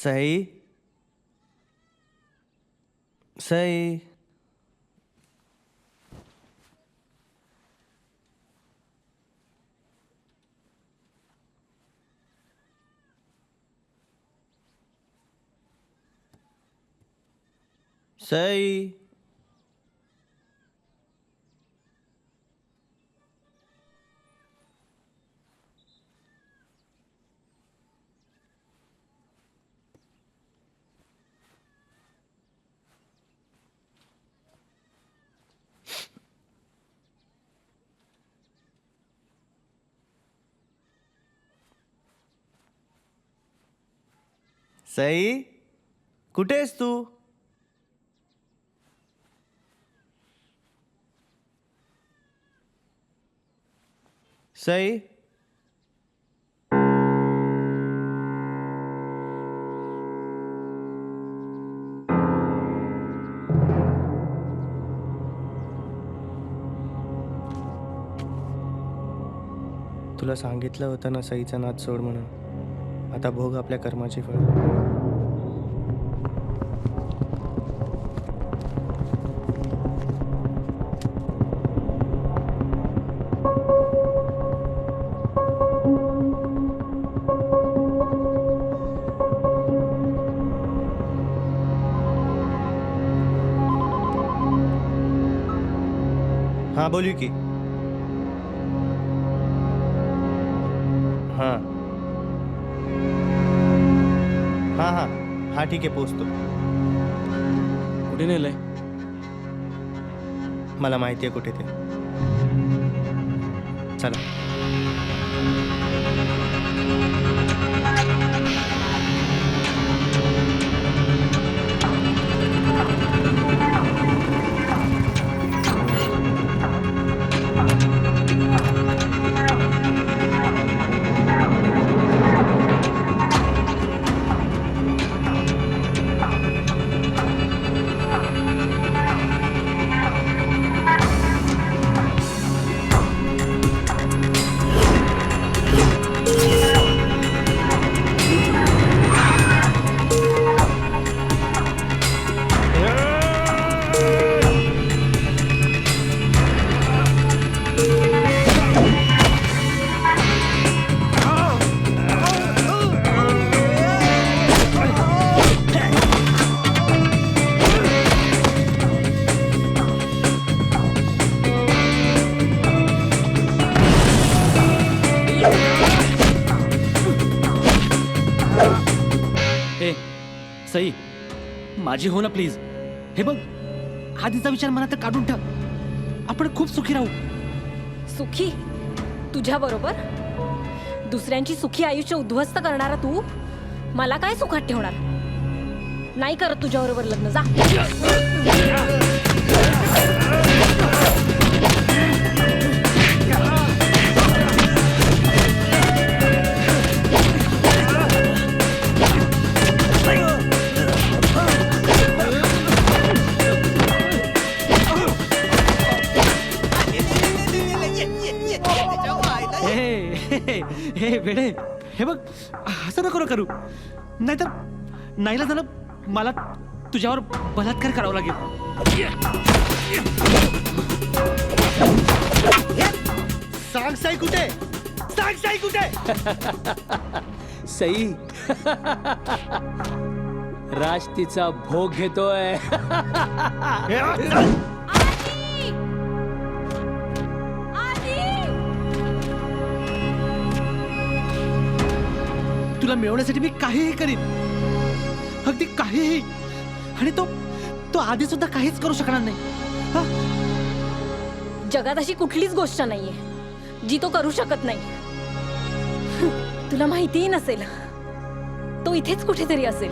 सई सई सई सई कुठे आहेस तू? सई तुला सांगितलं होतं ना सईचा नाद सोड म्हणून. आता भोग आपल्या कर्माची फळ. हाँ बोलिए की. हाँ हाँ हाँ हाँ ठीक आहे पोचतो. कुठे नेलंय? मला माहिती आहे कुठे ते. चला. सई माझी हो ना प्लीज. हे बघ आधीचा विचार मनात काढून टाक. आपण खूप सुखी राहू. सुखी? तुझ्या बरोबर दुसऱ्यांची सुखी आयुष्य उद्ध्वस्त करणारा तू मला काय सुखात ठेवणार? नाही करत तुझ्या बरोबर लग्न. जा. हे वेडे, हे बघ असं नको करू. नाहीतर नाहीला झालं मला तुझ्यावर बलात्कार करावा लागेल. सांग साई कुठे? सांग साई कुठे? सई राज तिचा भोग घेतोय. तुला मिळवण्यासाठी मी काहीही करीन, अगदी काहीही. आणि तो आधी सुद्धा काहीच करू शकणार नाही. जगात अशी कुठलीच गोष्ट नाहीये जी तो करू शकत नाही. तुला माहितीही नसेल, तो इथेच कुठेतरी असेल.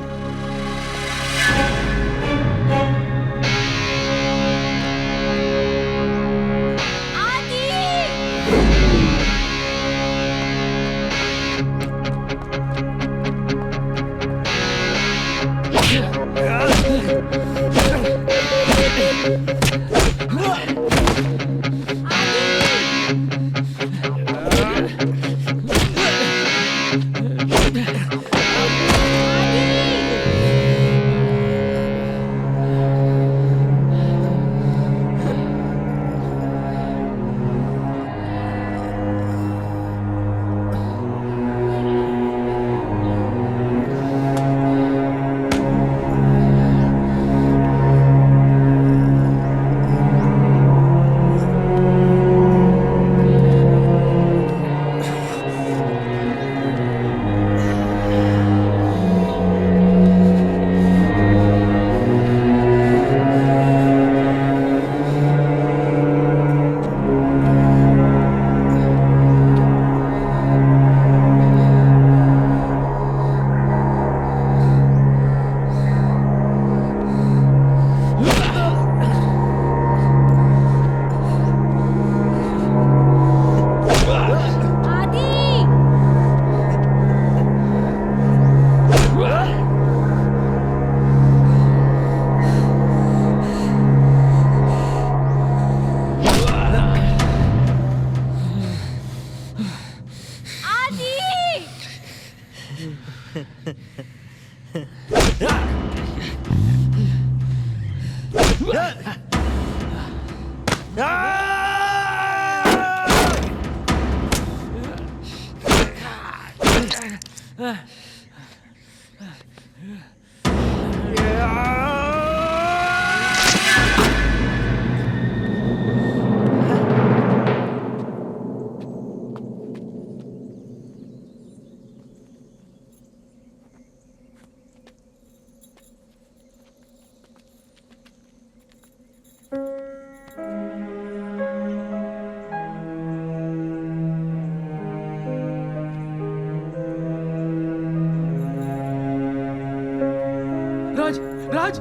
राज राज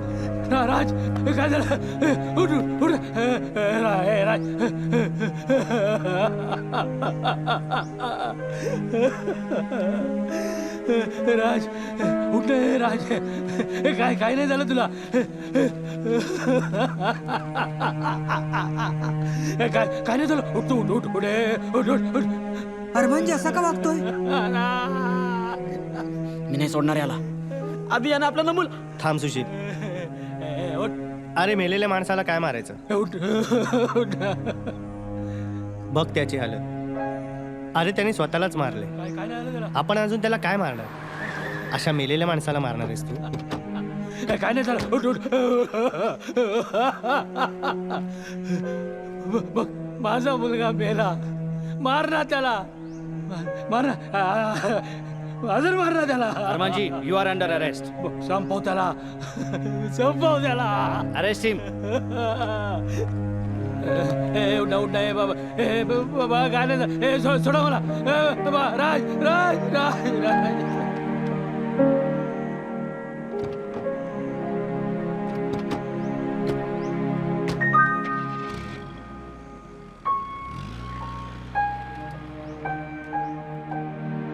राज काय झालं उठ उठ राज राज उठ राज काय काय नाही झालं तुला काय काय नाही झालं उठ उठ उठ उठ उठ उठ उठ अरे म्हणजे असा का वागतोय? मी नाही सोडणार याला. आधी यानं आपला नमूल. थांब सुशील. उठ अरे मेलेल्या माणसाला काय मारायचं? उठ उठ बघ त्याची हालत. अरे त्याने स्वतःलाच मारले. काय काय नाही झालं त्याला आपण अजून त्याला काय मारणार? अशा मेलेल्या माणसाला मारणार आहेस तू? काय नाही झालं उठ उठ बघ माझा मुलगा मेला मार ना त्याला मार ना अजून मार ना त्याला अरमानजी, यू आर अंडर अरेस्ट. संपव त्याला संपव त्याला अरेस्ट हिम. उठा उठा बाबा बाबा काय नाही सोडा मला राज राज राज राज